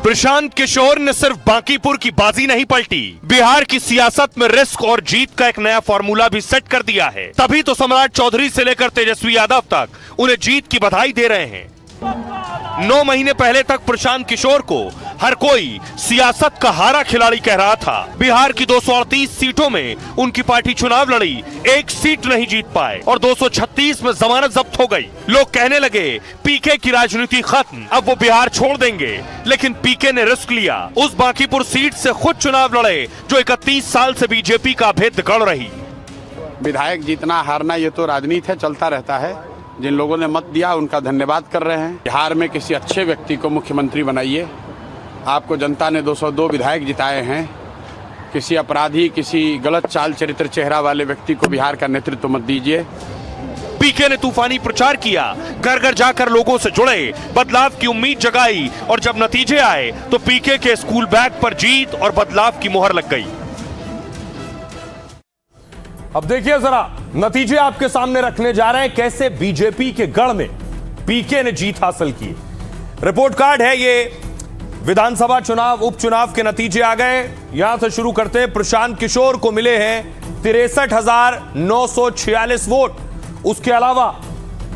प्रशांत किशोर ने सिर्फ बांकीपुर की बाजी नहीं पलटी, बिहार की सियासत में रिस्क और जीत का एक नया फॉर्मूला भी सेट कर दिया है। तभी तो सम्राट चौधरी से लेकर तेजस्वी यादव तक उन्हें जीत की बधाई दे रहे हैं। 9 महीने पहले तक प्रशांत किशोर को हर कोई सियासत का हारा खिलाड़ी कह रहा था। बिहार की 238 सीटों में उनकी पार्टी चुनाव लड़ी, एक सीट नहीं जीत पाए और 236 में जमानत जब्त हो गई। लोग कहने लगे पीके की राजनीति खत्म, अब वो बिहार छोड़ देंगे। लेकिन पीके ने रिस्क लिया, उस बांकीपुर सीट से खुद चुनाव लड़े जो 31 साल से बीजेपी का अभेद्य गढ़ रही। विधायक जीतना हारना ये तो राजनीति है, चलता रहता है। जिन लोगों ने मत दिया उनका धन्यवाद कर रहे हैं। बिहार में किसी अच्छे व्यक्ति को मुख्यमंत्री बनाइए। आपको जनता ने 202 विधायक जिताए हैं। किसी अपराधी, किसी गलत चाल चरित्र चेहरा वाले व्यक्ति को बिहार का नेतृत्व मत दीजिए। पीके ने तूफानी प्रचार किया, घर घर जाकर लोगों से जुड़े, बदलाव की उम्मीद जगाई और जब नतीजे आए तो पीके के स्कूल बैग पर जीत और बदलाव की मुहर लग गई। अब देखिए जरा नतीजे आपके सामने रखने जा रहे हैं, कैसे बीजेपी के गढ़ में पीके ने जीत हासिल की। रिपोर्ट कार्ड है ये, विधानसभा चुनाव उपचुनाव के नतीजे आ गए। यहां से शुरू करते हैं। प्रशांत किशोर को मिले हैं 63,946 वोट। उसके अलावा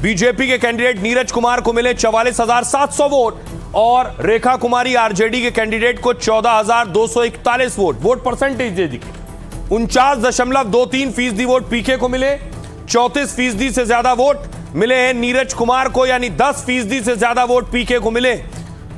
बीजेपी के कैंडिडेट नीरज कुमार को मिले 44,700 वोट और रेखा कुमारी आरजेडी के कैंडिडेट को 14,241 वोट। वोट परसेंटेज दे दी 49.23% वोट पीके को मिले। 34% से ज्यादा वोट मिले हैं नीरज कुमार को, यानी 10% से ज्यादा वोट पीके को मिले।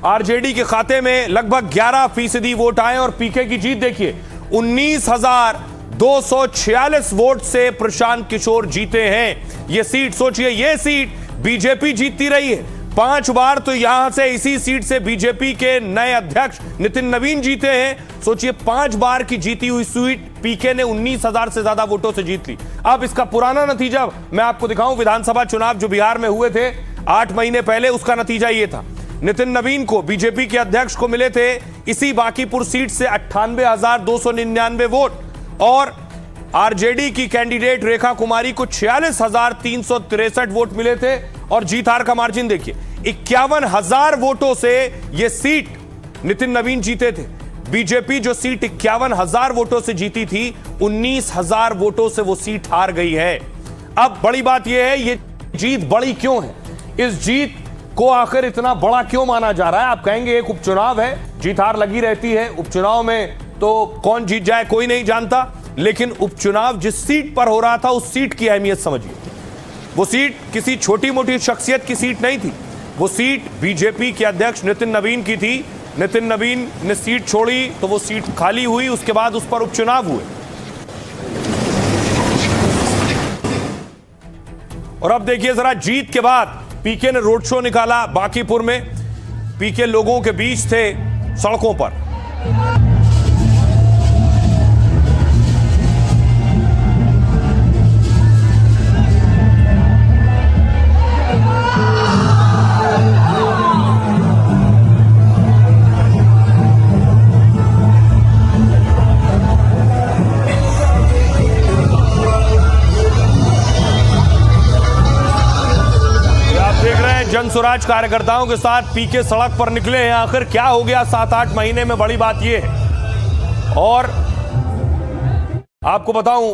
आरजेडी के खाते में लगभग 11% वोट आए और पीके की जीत देखिए 19,246 वोट से प्रशांत किशोर जीते हैं। यह सीट सोचिए, यह सीट बीजेपी जीतती रही है 5 बार, तो यहां से इसी सीट से बीजेपी के नए अध्यक्ष नितिन नवीन जीते हैं। सोचिए 5 बार की जीती हुई सीट पीके ने 19,000 से ज्यादा वोटों से जीत ली। अब इसका पुराना नतीजा मैं आपको दिखाऊं। विधानसभा चुनाव जो बिहार में हुए थे 8 महीने पहले, उसका नतीजा यह था। नितिन नवीन को, बीजेपी के अध्यक्ष को मिले थे इसी बांकीपुर सीट से 98,299 वोट और आरजेडी की कैंडिडेट रेखा कुमारी को 46,363 वोट मिले थे और जीत हार का मार्जिन देखिए 51,000 वोटों से यह सीट नितिन नवीन जीते थे। बीजेपी जो सीट 51,000 वोटों से जीती थी, 19,000 वोटों से वो सीट हार गई है। अब बड़ी बात यह है, ये जीत बड़ी क्यों है, इस जीत को आखिर इतना बड़ा क्यों माना जा रहा है। आप कहेंगे एक उपचुनाव है, जीत हार लगी रहती है, उपचुनाव में तो कौन जीत जाए कोई नहीं जानता। लेकिन उपचुनाव जिस सीट पर हो रहा था उस सीट की अहमियत समझिए। वो सीट किसी छोटी मोटी शख्सियत की सीट नहीं थी, वो सीट बीजेपी के अध्यक्ष नितिन नवीन की थी। नितिन नवीन ने सीट छोड़ी तो वो सीट खाली हुई, उसके बाद उस पर उपचुनाव हुए। और अब देखिए जरा, जीत के बाद पीके ने रोड शो निकाला बांकीपुर में। पीके लोगों के बीच थे सड़कों पर। जन स्वराज कार्यकर्ताओं के साथ पीके सड़क पर निकले हैं। आखिर क्या हो गया 7-8 महीने में, बड़ी बात यह है। और आपको बताऊं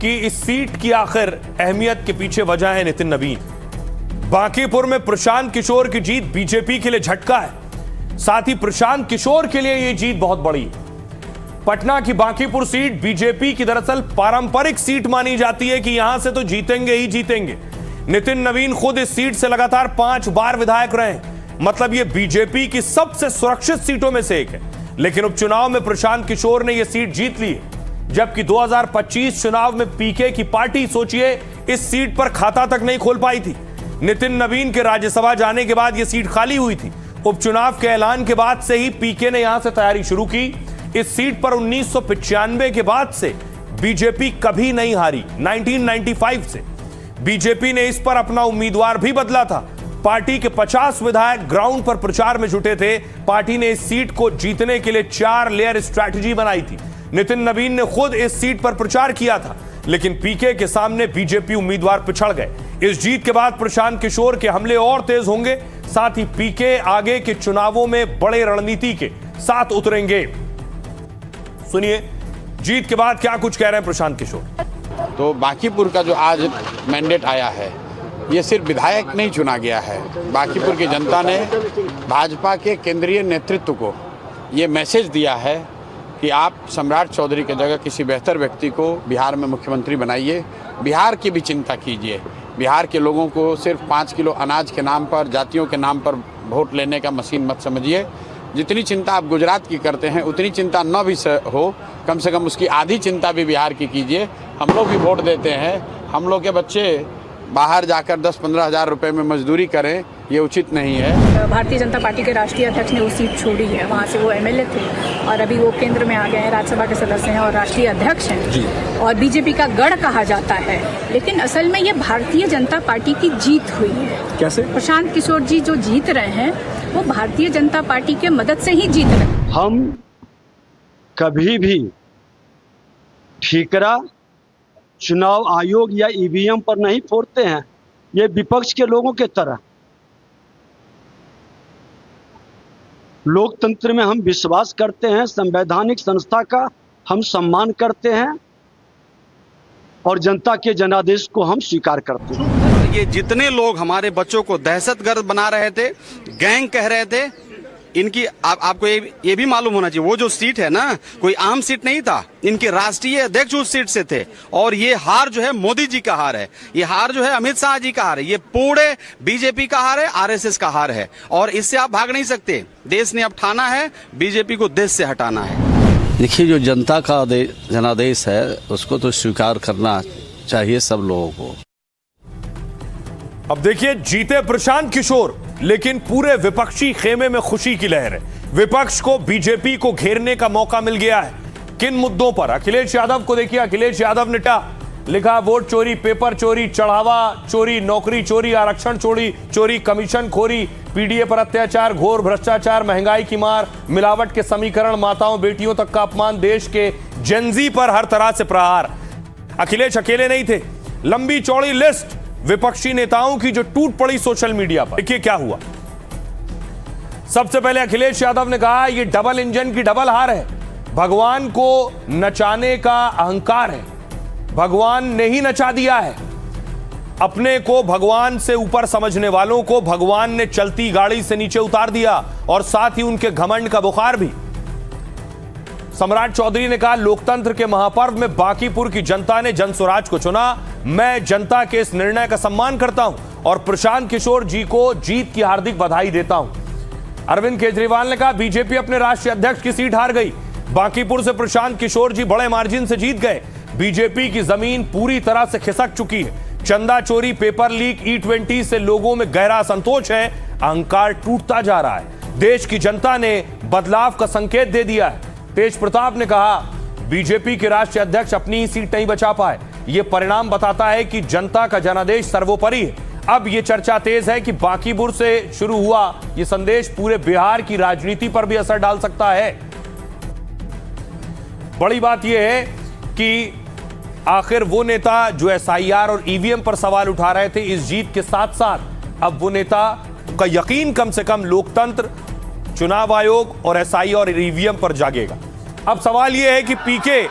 कि इस सीट की आखिर अहमियत के पीछे वजह है नितिन नवीन। बांकीपुर में प्रशांत किशोर की जीत बीजेपी के लिए झटका है, साथ ही प्रशांत किशोर के लिए यह जीत बहुत बड़ी है। पटना की बांकीपुर सीट बीजेपी की दरअसल पारंपरिक सीट मानी जाती है कि यहां से तो जीतेंगे ही जीतेंगे। नितिन नवीन खुद इस सीट से लगातार 5 बार विधायक रहे, मतलब यह बीजेपी की सबसे सुरक्षित सीटों में से एक है। लेकिन उपचुनाव में प्रशांत किशोर ने यह सीट जीत ली है, जबकि 2025 चुनाव में पीके की पार्टी सोचिए इस सीट पर खाता तक नहीं खोल पाई थी। नितिन नवीन के राज्यसभा जाने के बाद यह सीट खाली हुई थी। उपचुनाव के ऐलान के बाद से ही पीके ने यहां से तैयारी शुरू की। इस सीट पर 1995 के बाद से बीजेपी कभी नहीं हारी। 1995 से बीजेपी ने इस पर अपना उम्मीदवार भी बदला था। पार्टी के 50 विधायक ग्राउंड पर प्रचार में जुटे थे। पार्टी ने इस सीट को जीतने के लिए 4 लेयर स्ट्रैटेजी बनाई थी। नितिन नवीन ने खुद इस सीट पर प्रचार किया था, लेकिन पीके के सामने बीजेपी उम्मीदवार पिछड़ गए। इस जीत के बाद प्रशांत किशोर के हमले और तेज होंगे। साथ ही पीके आगे के चुनावों में बड़े रणनीति के साथ उतरेंगे। सुनिए जीत के बाद क्या कुछ कह रहे हैं प्रशांत किशोर। तो बांकीपुर का जो आज मैंडेट आया है, ये सिर्फ विधायक नहीं चुना गया है। बांकीपुर की जनता ने भाजपा के केंद्रीय नेतृत्व को ये मैसेज दिया है कि आप सम्राट चौधरी की जगह किसी बेहतर व्यक्ति को बिहार में मुख्यमंत्री बनाइए, बिहार की भी चिंता कीजिए। बिहार के लोगों को सिर्फ 5 किलो अनाज के नाम पर, जातियों के नाम पर वोट लेने का मशीन मत समझिए। जितनी चिंता आप गुजरात की करते हैं उतनी चिंता न भी हो, कम से कम उसकी आधी चिंता भी बिहार की कीजिए। हम लोग भी वोट देते हैं, हम लोग के बच्चे बाहर जाकर 10-15 हज़ार रुपये में मजदूरी करें, ये उचित नहीं है। भारतीय जनता पार्टी के राष्ट्रीय अध्यक्ष ने वो सीट छोड़ी है, वहाँ से वो एमएलए थे और अभी वो केंद्र में आ गए हैं, राज्यसभा के सदस्य हैं और राष्ट्रीय अध्यक्ष हैं और बीजेपी का गढ़ कहा जाता है। लेकिन असल में ये भारतीय जनता पार्टी की जीत हुई है। कैसे? प्रशांत किशोर जी जो जीत रहे हैं वो भारतीय जनता पार्टी के मदद से ही जीत रहे हैं। हम कभी भी ठीकरा चुनाव आयोग या ईवीएम पर नहीं फोड़ते हैं, ये विपक्ष के लोगों के तरह। लोकतंत्र में हम विश्वास करते हैं, संवैधानिक संस्था का हम सम्मान करते हैं और जनता के जनादेश को हम स्वीकार करते हैं। ये जितने लोग हमारे बच्चों को दहशतगर्द बना रहे थे, गैंग कह रहे थे, इनकी आपको ये भी मालूम होना चाहिए, वो जो सीट है ना, कोई आम सीट नहीं था। इनके राष्ट्रीय अध्यक्ष उस सीट से थे और ये हार जो है मोदी जी का हार है, ये हार जो है अमित शाह जी का हार है, ये पूरे बीजेपी का हार है, आरएसएस का हार है और इससे आप भाग नहीं सकते। देश ने अब ठाना है बीजेपी को देश से हटाना है। देखिए, जो जनता का जनादेश है उसको तो स्वीकार करना चाहिए सब लोगों को। अब देखिए, जीते प्रशांत किशोर, लेकिन पूरे विपक्षी खेमे में खुशी की लहर है। विपक्ष को बीजेपी को घेरने का मौका मिल गया है। किन मुद्दों पर? अखिलेश यादव को देखिए, अखिलेश यादव ने लिखा वोट चोरी, पेपर चोरी, चढ़ावा चोरी, नौकरी चोरी, आरक्षण चोरी, कमीशन खोरी, पीडीए पर अत्याचार, घोर भ्रष्टाचार, महंगाई की मार, मिलावट के समीकरण, माताओं बेटियों तक का अपमान, देश के जेनजी पर हर तरह से प्रहार। अखिलेश अकेले नहीं थे, लंबी चौड़ी लिस्ट विपक्षी नेताओं की जो टूट पड़ी सोशल मीडिया पर। देखिए क्या हुआ। सबसे पहले अखिलेश यादव ने कहा यह डबल इंजन की डबल हार है, भगवान को नचाने का अहंकार है, भगवान ने ही नचा दिया है। अपने को भगवान से ऊपर समझने वालों को भगवान ने चलती गाड़ी से नीचे उतार दिया और साथ ही उनके घमंड का बुखार भी। सम्राट चौधरी ने कहा लोकतंत्र के महापर्व में बांकीपुर की जनता ने जनसुराज को चुना, मैं जनता के इस निर्णय का सम्मान करता हूं और प्रशांत किशोर जी को जीत की हार्दिक बधाई देता हूं। अरविंद केजरीवाल ने कहा बीजेपी अपने राष्ट्रीय अध्यक्ष की सीट हार गई, बांकीपुर से प्रशांत किशोर जी बड़े मार्जिन से जीत गए, बीजेपी की जमीन पूरी तरह से खिसक चुकी है। चंदा चोरी, पेपर लीक, E20 से लोगों में गहरा असंतोष है, अहंकार टूटता जा रहा है, देश की जनता ने बदलाव का संकेत दे दिया है। तेज प्रताप ने कहा बीजेपी के राष्ट्रीय अध्यक्ष अपनी ही सीट नहीं बचा पाए, यह परिणाम बताता है कि जनता का जनादेश सर्वोपरि है। अब यह चर्चा तेज है कि बांकीपुर से शुरू हुआ यह संदेश पूरे बिहार की राजनीति पर भी असर डाल सकता है। बड़ी बात यह है कि आखिर वो नेता जो SIR और EVM पर सवाल उठा रहे थे, इस जीत के साथ साथ अब वो नेता का यकीन कम से कम लोकतंत्र, चुनाव आयोग और SI और EVM पर जागेगा। अब सवाल यह है कि पीके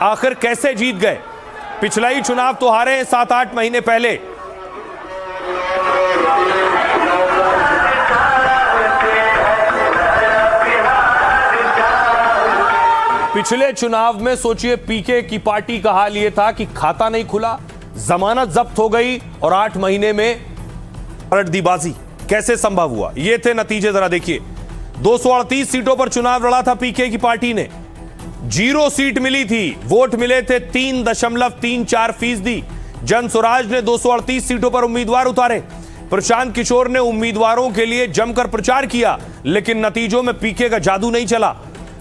आखिर कैसे जीत गए। पिछला ही चुनाव तो हारे 7-8 महीने पहले। पिछले चुनाव में सोचिए पीके की पार्टी का हाल यह था कि खाता नहीं खुला, जमानत जब्त हो गई और 8 महीने में पलट दी बाजी। कैसे संभव हुआ? ये थे नतीजे, जरा देखिए। 238 सीटों पर चुनाव लड़ा था पीके की पार्टी ने, 0 सीट मिली थी, वोट मिले थे 3.34%। जनसुराज ने 238 सीटों पर उम्मीदवार उतारे। प्रशांत किशोर ने उम्मीदवारों के लिए जमकर प्रचार किया, लेकिन नतीजों में पीके का जादू नहीं चला।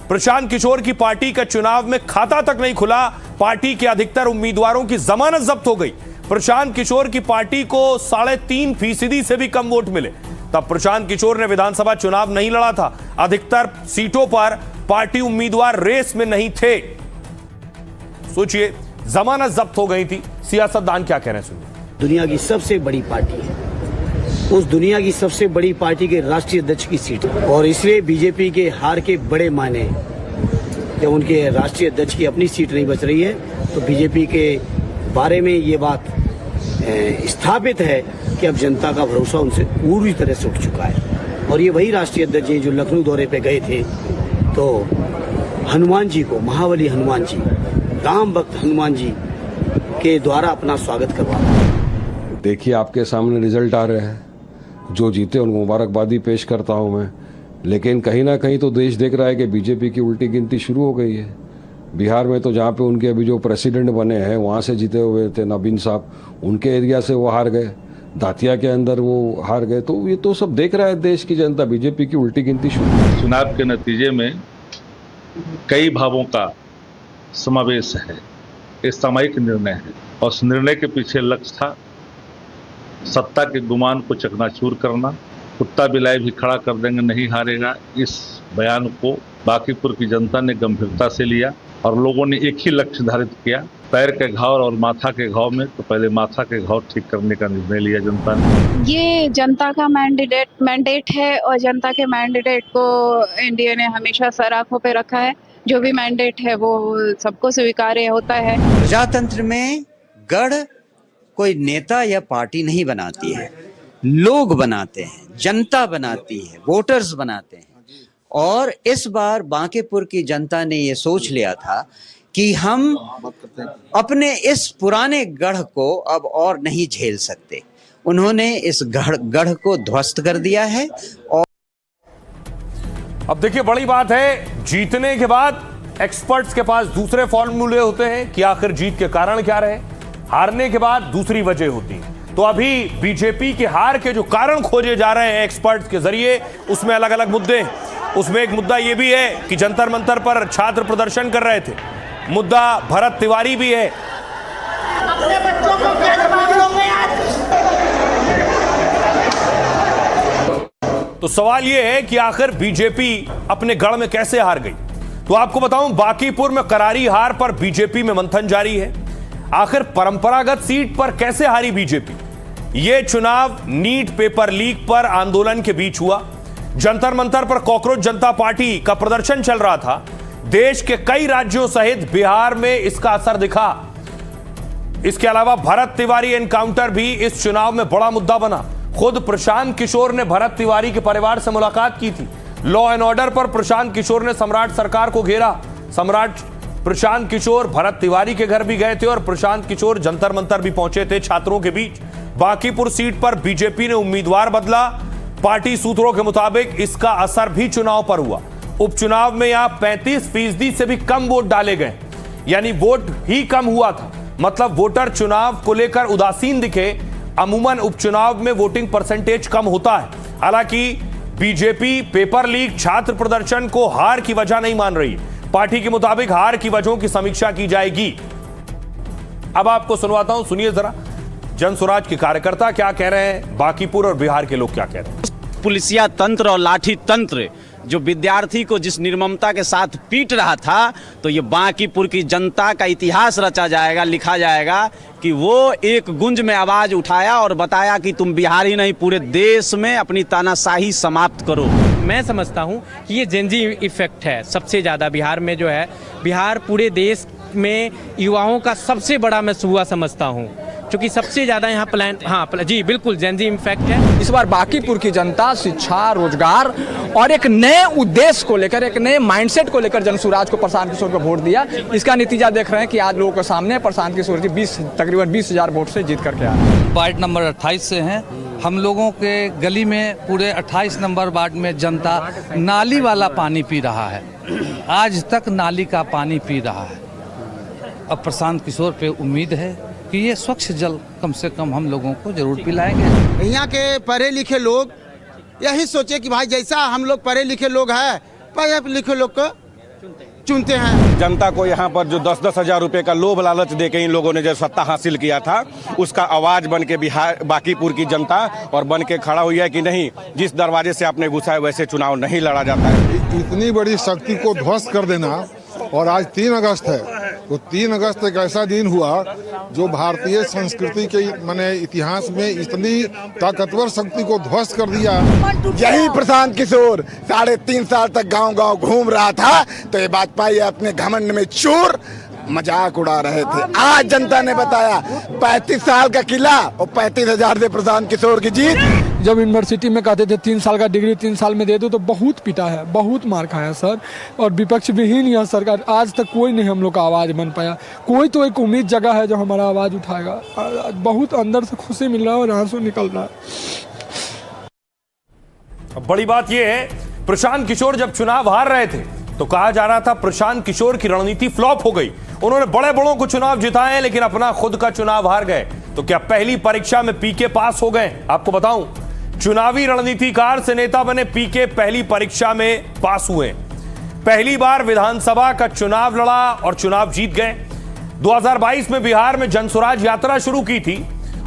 प्रशांत किशोर की पार्टी का चुनाव में खाता तक नहीं खुला, पार्टी के अधिकतर उम्मीदवारों की जमानत जब्त हो गई। प्रशांत किशोर की पार्टी को 3.5% से भी कम वोट मिले। तब प्रशांत किशोर ने विधानसभा चुनाव नहीं लड़ा था, अधिकतर सीटों पर पार्टी उम्मीदवार रेस में नहीं थे। सोचिए, जमानत जब्त हो गई थी। सियासतदान क्या कह रहे हैं, सुनिए। दुनिया की सबसे बड़ी पार्टी है उस दुनिया की सबसे बड़ी पार्टी के राष्ट्रीय अध्यक्ष की सीट है और इसलिए बीजेपी के हार के बड़े मायने हैं। जब उनके राष्ट्रीय अध्यक्ष की अपनी सीट नहीं बच रही है तो बीजेपी के बारे में ये बात स्थापित है कि अब जनता का भरोसा उनसे पूरी तरह से उठ चुका है। और ये वही राष्ट्रीय अध्यक्ष जी जो लखनऊ दौरे पे गए थे तो हनुमान जी को, महाबली हनुमान जी, राम भक्त हनुमान जी के द्वारा अपना स्वागत करवा। देखिए आपके सामने रिजल्ट आ रहे हैं, जो जीते उनको मुबारकबादी पेश करता हूं मैं, लेकिन कहीं ना कहीं तो देश देख रहा है कि बीजेपी की उल्टी गिनती शुरू हो गई है। बिहार में तो जहां पे उनके अभी जो प्रेसिडेंट बने हैं वहां से जीते हुए थे नवीन साहब, उनके एरिया से वो हार गए, दातिया के अंदर वो हार गए। तो ये तो सब देख रहा है देश की जनता, बीजेपी की उल्टी गिनती शुरू। चुनाव के नतीजे में कई भावों का समावेश है, ये सामयिक निर्णय है और उस निर्णय के पीछे लक्ष्य था सत्ता के गुमान को चकनाचूर करना। कुत्ता बिलाई भी खड़ा कर देंगे, नहीं हारेगा। इस बयान को बांकीपुर की जनता ने गंभीरता से लिया और लोगों ने एक ही लक्ष्य धारित किया, पैर के घाव और माथा के घाव में तो पहले माथा के घाव ठीक करने का निर्णय लिया जनता ने। ये जनता का मैंडेट है और जनता के मैंडेट को एनडीए ने हमेशा सर आंखों पे रखा है। जो भी मैंडेट है वो सबको स्वीकार्य होता है। प्रजातंत्र में गढ़ कोई नेता या पार्टी नहीं बनाती है, लोग बनाते हैं, जनता बनाती है, वोटर्स बनाते हैं। और इस बार बांकीपुर की जनता ने ये सोच लिया था कि हम अपने इस पुराने गढ़ को अब और नहीं झेल सकते। उन्होंने इस गढ़ को ध्वस्त कर दिया है। और अब देखिए बड़ी बात है, जीतने के बाद एक्सपर्ट्स के पास दूसरे फॉर्मूले होते हैं कि आखिर जीत के कारण क्या रहे, हारने के बाद दूसरी वजह होती है। तो अभी बीजेपी के हार के जो कारण खोजे जा रहे हैं एक्सपर्ट्स के जरिए, उसमें अलग अलग मुद्दे हैं। उसमें एक मुद्दा यह भी है कि जंतर मंतर पर छात्र प्रदर्शन कर रहे थे, मुद्दा भरत तिवारी भी है। अपने बच्चों को कैसे मारोगे आज? तो सवाल यह है कि आखिर बीजेपी अपने गढ़ में कैसे हार गई। तो आपको बताऊं, बांकीपुर में करारी हार पर बीजेपी में मंथन जारी है। आखिर परंपरागत सीट पर कैसे हारी बीजेपी। यह चुनाव नीट पेपर लीक पर आंदोलन के बीच हुआ। जंतर मंतर पर कॉकरोच जनता पार्टी का प्रदर्शन चल रहा था। देश के कई राज्यों सहित बिहार में इसका असर दिखा। इसके अलावा भरत तिवारी एनकाउंटर भी इस चुनाव में बड़ा मुद्दा बना। खुद प्रशांत किशोर ने भरत तिवारी के परिवार से मुलाकात की थी। लॉ एंड ऑर्डर पर प्रशांत किशोर ने सम्राट सरकार को घेरा। सम्राट प्रशांत किशोर भरत तिवारी के घर भी गए थे और प्रशांत किशोर जंतर मंतर भी पहुंचे थे छात्रों के बीच। बांकीपुर सीट पर बीजेपी ने उम्मीदवार बदला। पार्टी सूत्रों के मुताबिक इसका असर भी चुनाव पर हुआ। उपचुनाव में यहां 35% से भी कम वोट डाले गए, यानी वोट ही कम हुआ था। मतलब वोटर चुनाव को लेकर उदासीन दिखे। अमूमन उपचुनाव में वोटिंग परसेंटेज कम होता है। हालांकि बीजेपी पेपर लीक, छात्र प्रदर्शन को हार की वजह नहीं मान रही। पार्टी के मुताबिक हार की वजहों की समीक्षा की जाएगी। अब आपको सुनवाता हूं, सुनिए जरा जन स्वराज के कार्यकर्ता क्या कह रहे हैं, बांकीपुर और बिहार के लोग क्या कह रहे हैं। पुलिसिया तंत्र और लाठी तंत्र जो विद्यार्थी को जिस निर्ममता के साथ पीट रहा था, तो ये बांकीपुर की जनता का इतिहास रचा जाएगा, लिखा जाएगा कि वो एक गुंज में आवाज उठाया और बताया कि तुम बिहार ही नहीं पूरे देश में अपनी तानाशाही समाप्त करो। मैं समझता हूँ कि ये जेनजी इफेक्ट है सबसे ज़्यादा बिहार में जो है। बिहार पूरे देश में युवाओं का सबसे बड़ा मैं सुबह समझता हूँ, क्योंकि सबसे ज़्यादा यहाँ जी बिल्कुल जेनजी इम्पैक्ट है। इस बार बांकीपुर की जनता शिक्षा, रोजगार और एक नए उद्देश्य को लेकर, एक नए माइंडसेट को लेकर जनसुराज को, प्रशांत किशोर को वोट दिया। इसका नतीजा देख रहे हैं कि आज लोगों के सामने प्रशांत किशोर जी तकरीबन 20,000 वोट से जीत करके आए। वार्ड नंबर 28 से हैं हम। लोगों के गली में पूरे 28 नंबर वार्ड में जनता नाली वाला पानी पी रहा है, आज तक नाली का पानी पी रहा है। अब प्रशांत किशोर पे उम्मीद है कि ये स्वच्छ जल कम से कम हम लोगों को जरूर पिलाएंगे। यहाँ के पढ़े लिखे लोग यही सोचे कि भाई जैसा हम लोग पढ़े लिखे लोग हैं, पढ़े लिखे लोग को चुनते हैं। जनता को यहाँ पर जो 10-10 हजार रुपए का लोभ लालच दे के इन लोगों ने जो सत्ता हासिल किया था, उसका आवाज बन के बिहार बांकीपुर की जनता और बन के खड़ा हुई है कि नहीं, जिस दरवाजे से आपने घुसा है वैसे चुनाव नहीं लड़ा जाता है। इतनी बड़ी शक्ति को ध्वस्त कर देना, और आज 3 अगस्त है, तो 3 अगस्त एक ऐसा दिन हुआ जो भारतीय संस्कृति के माने इतिहास में इतनी ताकतवर शक्ति को ध्वस्त कर दिया। यही प्रशांत किशोर 3.5 साल तक गांव-गांव घूम रहा था, तो ये वाजपेयी अपने घमंड में चूर मजाक उड़ा रहे थे। आज जनता ने बताया 35 साल का किला और 35,000 से प्रशांत किशोर की जीत। जब यूनिवर्सिटी में कहते थे 3 साल का डिग्री 3 साल में दे दो, तो बहुत पिटा है, बहुत मार खाया सर। और विपक्ष विहीन यह सरकार, आज तक कोई नहीं हम लोग का आवाज़ बन पाया। कोई तो एक उम्मीद जगह है जो हमारा आवाज़ उठाएगा। बहुत अंदर से खुशी मिल रहा है और आंसू निकल रहा है। बड़ी बात यह है, प्रशांत किशोर जब चुनाव हार रहे थे तो कहा जा रहा था प्रशांत किशोर की रणनीति फ्लॉप हो गई। उन्होंने बड़े बड़ों को चुनाव जिताए लेकिन अपना खुद का चुनाव हार गए। तो क्या पहली परीक्षा में पीके पास हो गए? आपको बताऊं, चुनावी रणनीतिकार से नेता बने पीके पहली परीक्षा में पास हुए। पहली बार विधानसभा का चुनाव लड़ा और चुनाव जीत गए। 2022 में बिहार में जनसुराज यात्रा शुरू की थी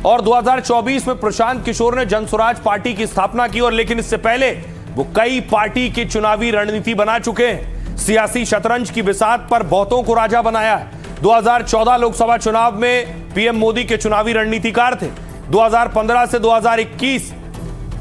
और 2024 में प्रशांत किशोर ने जनसुराज पार्टी की स्थापना की। और लेकिन इससे पहले वो कई पार्टी की चुनावी रणनीति बना चुके हैं। सियासी शतरंज की बिसात पर बहुतों को राजा बनाया है। 2014 लोकसभा चुनाव में पीएम मोदी के चुनावी रणनीतिकार थे। 2015 से 2021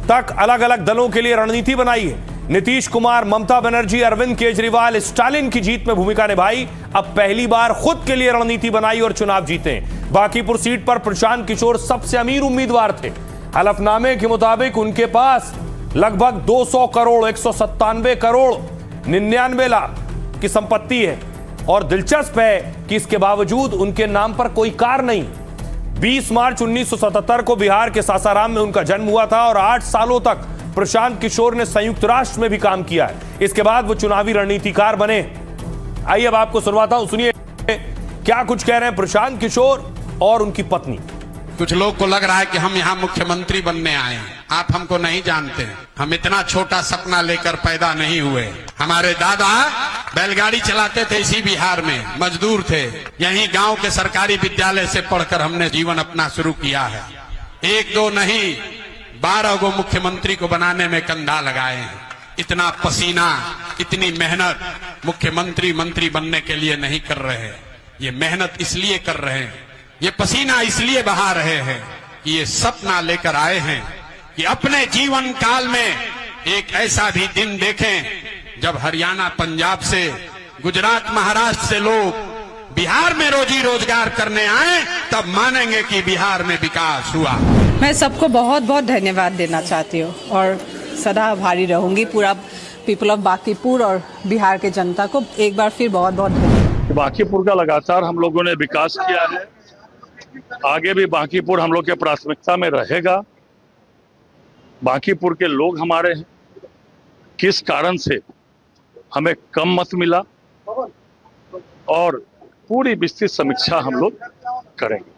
तक अलग अलग दलों के लिए रणनीति बनाई है। नीतीश कुमार, ममता बनर्जी, अरविंद केजरीवाल, स्टालिन की जीत में भूमिका निभाई। अब पहली बार खुद के लिए रणनीति बनाई और चुनाव जीते। बांकीपुर सीट पर प्रशांत किशोर सबसे अमीर उम्मीदवार थे। हलफनामे के मुताबिक उनके पास लगभग 200 करोड़ 197 करोड़ 99 लाख की संपत्ति है। और दिलचस्प है कि इसके बावजूद उनके नाम पर कोई कार नहीं। 20 मार्च 1977 को बिहार के सासाराम में उनका जन्म हुआ था और 8 सालों तक प्रशांत किशोर ने संयुक्त राष्ट्र में भी काम किया है। इसके बाद वो चुनावी रणनीतिकार बने। आइए अब आपको सुनवाता हूं, सुनिए क्या कुछ कह रहे हैं प्रशांत किशोर और उनकी पत्नी। कुछ लोग को लग रहा है कि हम यहाँ मुख्यमंत्री बनने आए हैं। आप हमको नहीं जानते। हम इतना छोटा सपना लेकर पैदा नहीं हुए। हमारे दादा बैलगाड़ी चलाते थे इसी बिहार में, मजदूर थे। यहीं गांव के सरकारी विद्यालय से पढ़कर हमने जीवन अपना शुरू किया है। 1-2 नहीं 12 गो मुख्यमंत्री को बनाने में कंधा लगाए हैं। इतना पसीना, इतनी मेहनत मुख्यमंत्री मंत्री बनने के लिए नहीं कर रहे हैं। ये मेहनत इसलिए कर रहे हैं, ये पसीना इसलिए बहा रहे हैं कि ये सपना लेकर आए हैं कि अपने जीवन काल में एक ऐसा भी दिन देखें जब हरियाणा, पंजाब से, गुजरात, महाराष्ट्र से लोग बिहार में रोजी रोजगार करने आए, तब मानेंगे कि बिहार में विकास हुआ। मैं सबको बहुत बहुत धन्यवाद देना चाहती हूँ और सदा आभारी रहूंगी पूरा पीपल ऑफ बांकीपुर और बिहार के जनता को। एक बार फिर बहुत बहुत धन्यवाद। बांकीपुर का लगातार हम लोगों ने विकास किया है। आगे भी बांकीपुर हम लोग के प्राथमिकता में रहेगा। बांकीपुर के लोग हमारे हैं, किस कारण से हमें कम मत मिला और पूरी विस्तृत समीक्षा हम लोग करेंगे।